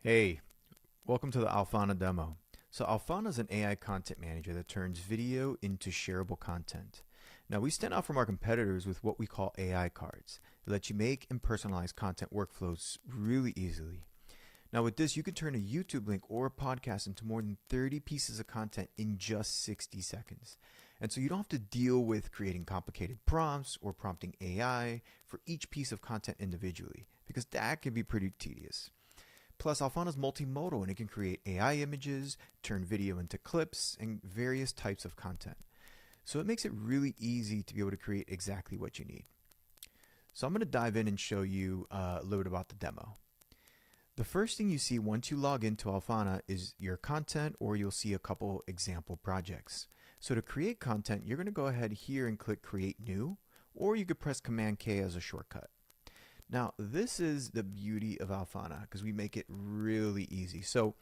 Hey, welcome to the Alphana demo. So Alphana is an AI content manager that turns video into shareable content. Now we stand out from our competitors with what we call AI cards. They let you make and personalize content workflows really easily. Now with this, you can turn a YouTube link or a podcast into more than 30 pieces of content in just 60 seconds. And so you don't have to deal with creating complicated prompts or prompting AI for each piece of content individually, because that can be pretty tedious. Plus, Alphana is multimodal and it can create AI images, turn video into clips, and various types of content. So it makes it really easy to be able to create exactly what you need. So I'm going to dive in and show you a little bit about the demo. The first thing you see once you log into Alphana is your content, or you'll see a couple example projects. So to create content, you're going to go ahead here and click Create New, or you could press Command K as a shortcut. Now, this is the beauty of Alphana because we make it really easy. So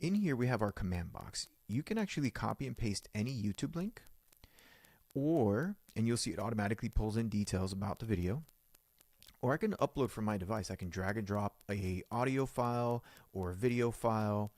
in here, we have our command box. You can actually copy and paste any YouTube link, and you'll see it automatically pulls in details about the video. Or I can upload from my device. I can drag and drop a audio file or a video file.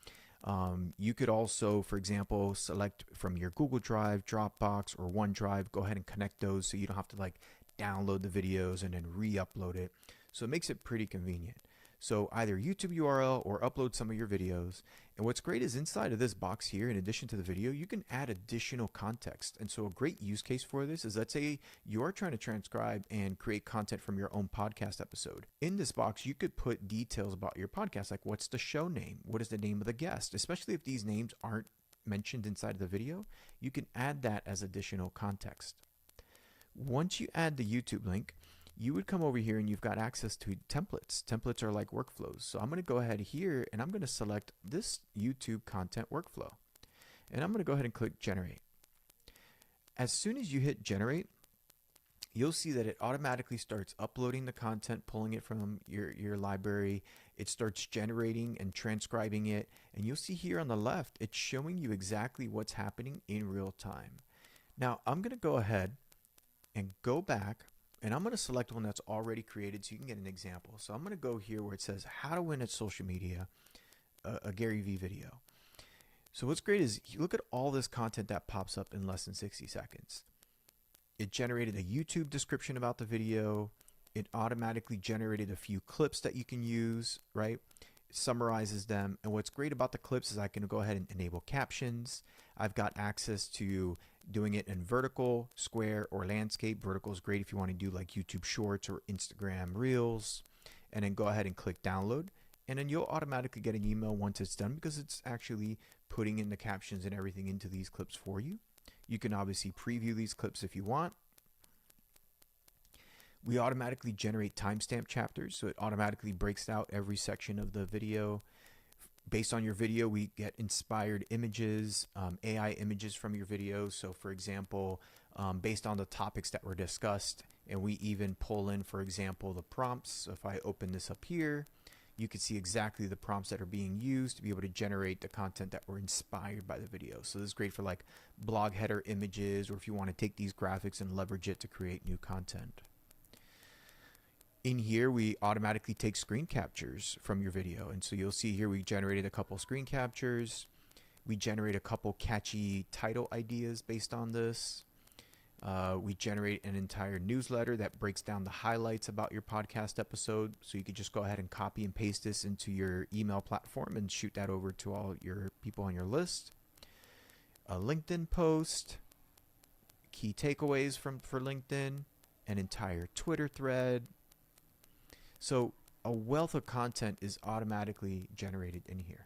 You could also, for example, select from your Google Drive, Dropbox, or OneDrive. Go ahead and connect those so you don't have to download the videos and then re-upload it. So it makes it pretty convenient. So either YouTube URL or upload some of your videos. And what's great is inside of this box here, in addition to the video, you can add additional context. And so a great use case for this is, let's say you're trying to transcribe and create content from your own podcast episode. In this box, you could put details about your podcast, like what's the show name? What is the name of the guest? Especially if these names aren't mentioned inside of the video, you can add that as additional context. Once you add the YouTube link, you would come over here and you've got access to templates. Templates are like workflows. So I'm going to go ahead here and I'm going to select this YouTube content workflow. And I'm going to go ahead and click Generate. As soon as you hit Generate, you'll see that it automatically starts uploading the content, pulling it from your library. It starts generating and transcribing it. And you'll see here on the left, it's showing you exactly what's happening in real time. Now, I'm going to go ahead and go back, and I'm going to select one that's already created so you can get an example. So I'm going to go here where it says how to win at social media, a Gary Vee video. So what's great is you look at all this content that pops up in less than 60 seconds. It generated a YouTube description about the video. It automatically generated a few clips that you can use, right? It summarizes them. And what's great about the clips is I can go ahead and enable captions. I've got access to doing it in vertical, square, or landscape. Vertical is great if you want to do like YouTube Shorts or Instagram Reels. And then go ahead and click download. And then you'll automatically get an email once it's done because it's actually putting in the captions and everything into these clips for you. You can obviously preview these clips if you want. We automatically generate timestamp chapters, so it automatically breaks out every section of the video. Based on your video, we get inspired images, AI images from your videos. So for example, based on the topics that were discussed, and we even pull in, for example, the prompts. So if I open this up here, you can see exactly the prompts that are being used to be able to generate the content that were inspired by the video. So this is great for like blog header images, or if you want to take these graphics and leverage it to create new content. In here, we automatically take screen captures from your video. And so you'll see here we generated a couple screen captures. We generate a couple catchy title ideas based on this. We generate an entire newsletter that breaks down the highlights about your podcast episode. So you could just go ahead and copy and paste this into your email platform and shoot that over to all your people on your list. A LinkedIn post, key takeaways for LinkedIn, an entire Twitter thread. So a wealth of content is automatically generated in here.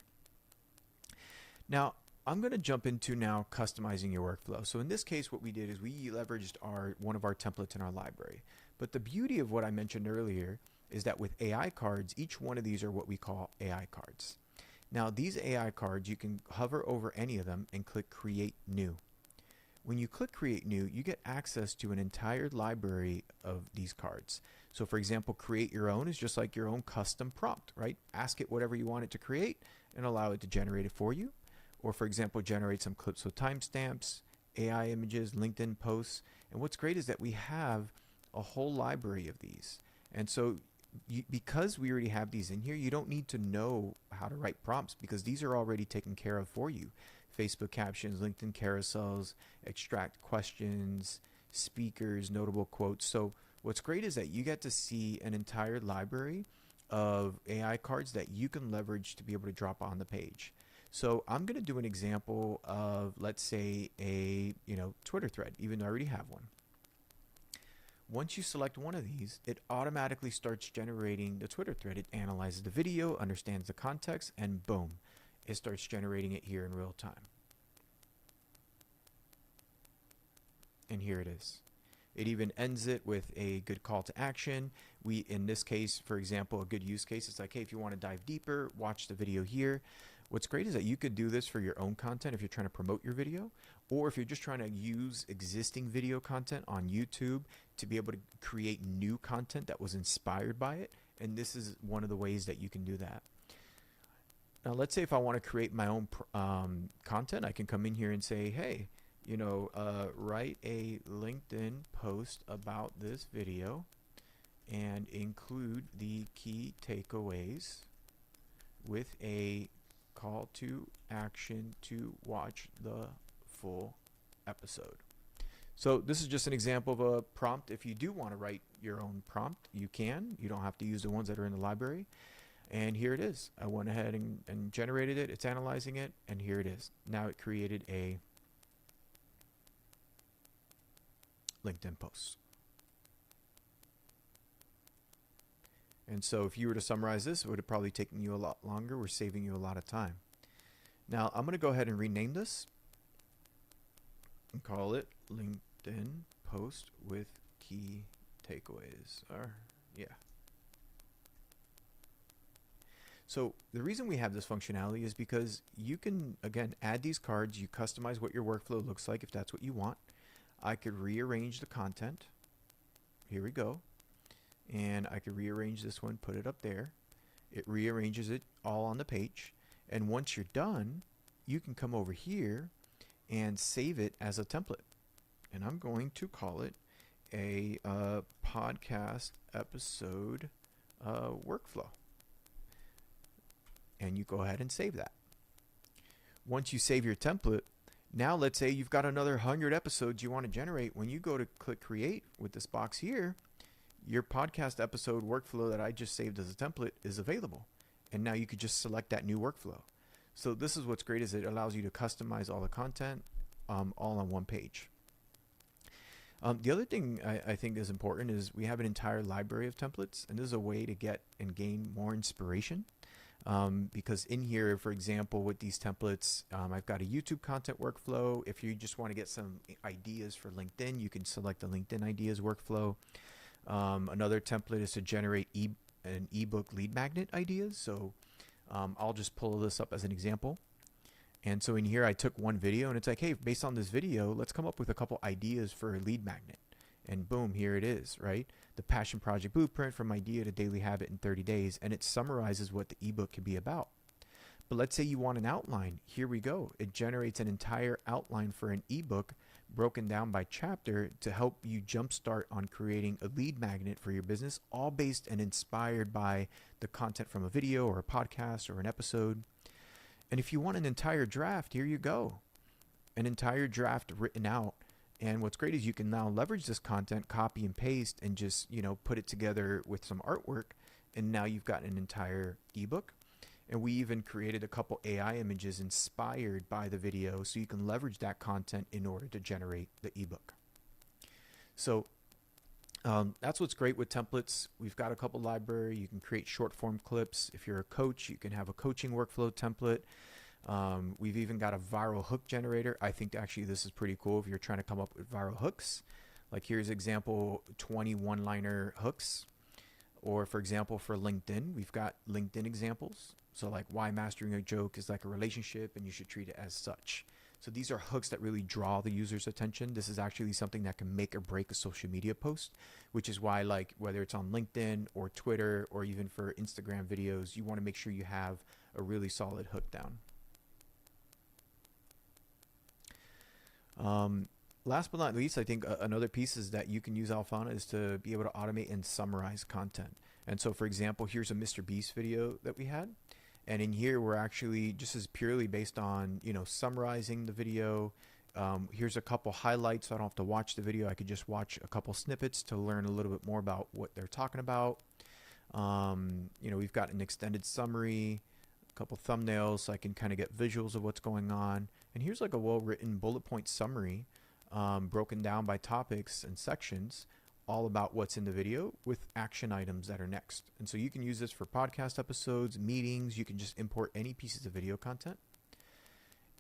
Now, I'm going to jump into now customizing your workflow. So in this case, what we did is we leveraged one of our templates in our library. But the beauty of what I mentioned earlier is that with AI cards, each one of these are what we call AI cards. Now, these AI cards, you can hover over any of them and click Create New. When you click Create New, you get access to an entire library of these cards. So for example, create your own is just like your own custom prompt, right? Ask it whatever you want it to create and allow it to generate it for you. Or for example, generate some clips with timestamps, AI images, LinkedIn posts. And what's great is that we have a whole library of these. And so because we already have these in here, you don't need to know how to write prompts, because these are already taken care of for you. Facebook captions, LinkedIn carousels, extract questions, speakers, notable quotes. So what's great is that you get to see an entire library of AI cards that you can leverage to be able to drop on the page. So I'm going to do an example of, let's say, a Twitter thread, even though I already have one. Once you select one of these, it automatically starts generating the Twitter thread. It analyzes the video, understands the context, and boom, it starts generating it here in real time. And here it is. It even ends it with a good call to action. In this case, for example, a good use case, it's like, hey, if you want to dive deeper, watch the video here. What's great is that you could do this for your own content if you're trying to promote your video, or if you're just trying to use existing video content on YouTube to be able to create new content that was inspired by it. And this is one of the ways that you can do that. Now, let's say if I want to create my own content, I can come in here and say, hey, write a LinkedIn post about this video and include the key takeaways with a call to action to watch the full episode. So this is just an example of a prompt. If you do want to write your own prompt, you can. You don't have to use the ones that are in the library. And here it is. I went ahead and generated it. It's analyzing it, and here it is. Now it created a LinkedIn post. And so if you were to summarize this, it would have probably taken you a lot longer. We're saving you a lot of time. Now I'm going to go ahead and rename this and call it LinkedIn post with key takeaways. So the reason we have this functionality is because you can, again, add these cards. You customize what your workflow looks like if that's what you want. I could rearrange the content. Here we go. And I could rearrange this one, put it up there. It rearranges it all on the page. And once you're done, you can come over here and save it as a template. And I'm going to call it a podcast episode workflow. And you go ahead and save that. Once you save your template, now let's say you've got another 100 episodes you want to generate. When you go to click create with this box here, your podcast episode workflow that I just saved as a template is available. And now you could just select that new workflow. So this is what's great, is it allows you to customize all the content all on one page. The other thing I think is important is we have an entire library of templates, and this is a way to get and gain more inspiration. Because in here, for example, with these templates, I've got a YouTube content workflow. If you just want to get some ideas for LinkedIn, you can select the LinkedIn ideas workflow. Another template is to generate an ebook lead magnet ideas. So I'll just pull this up as an example. And so in here, I took one video and it's like, hey, based on this video, let's come up with a couple ideas for a lead magnet. And boom, here it is, right? The Passion Project Blueprint from idea to daily habit in 30 days. And it summarizes what the ebook could be about. But let's say you want an outline. Here we go. It generates an entire outline for an ebook broken down by chapter to help you jumpstart on creating a lead magnet for your business, all based and inspired by the content from a video or a podcast or an episode. And if you want an entire draft, here you go. An entire draft written out. And what's great is you can now leverage this content, copy and paste, and just, put it together with some artwork. And now you've got an entire ebook. And we even created a couple AI images inspired by the video, so you can leverage that content in order to generate the ebook. So that's what's great with templates. We've got a couple library. You can create short form clips. If you're a coach, you can have a coaching workflow template. We've even got a viral hook generator. I think actually this is pretty cool if you're trying to come up with viral hooks. Like here's example 20 one-liner hooks. Or for example, for LinkedIn, we've got LinkedIn examples. So like why mastering a joke is like a relationship and you should treat it as such. So these are hooks that really draw the user's attention. This is actually something that can make or break a social media post, which is why, like, whether it's on LinkedIn or Twitter or even for Instagram videos, you want to make sure you have a really solid hook down. Last but not least, I think another piece is that you can use Alphana is to be able to automate and summarize content. And so, for example, here's a Mr. Beast video that we had. And in here, we're actually just as purely based on, summarizing the video. Here's a couple highlights, so I don't have to watch the video. I could just watch a couple snippets to learn a little bit more about what they're talking about. We've got an extended summary, a couple thumbnails, so I can kind of get visuals of what's going on. And here's like a well-written bullet point summary, broken down by topics and sections, all about what's in the video with action items that are next. And so you can use this for podcast episodes, meetings. You can just import any pieces of video content.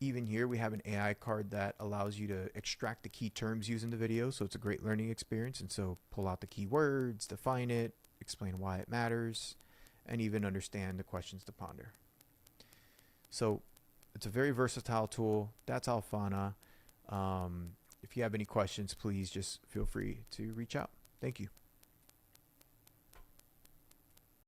Even here, we have an AI card that allows you to extract the key terms used in the video. So it's a great learning experience. And so pull out the keywords, define it, explain why it matters, and even understand the questions to ponder. So it's a very versatile tool. That's Alphana. If you have any questions, please just feel free to reach out. Thank you.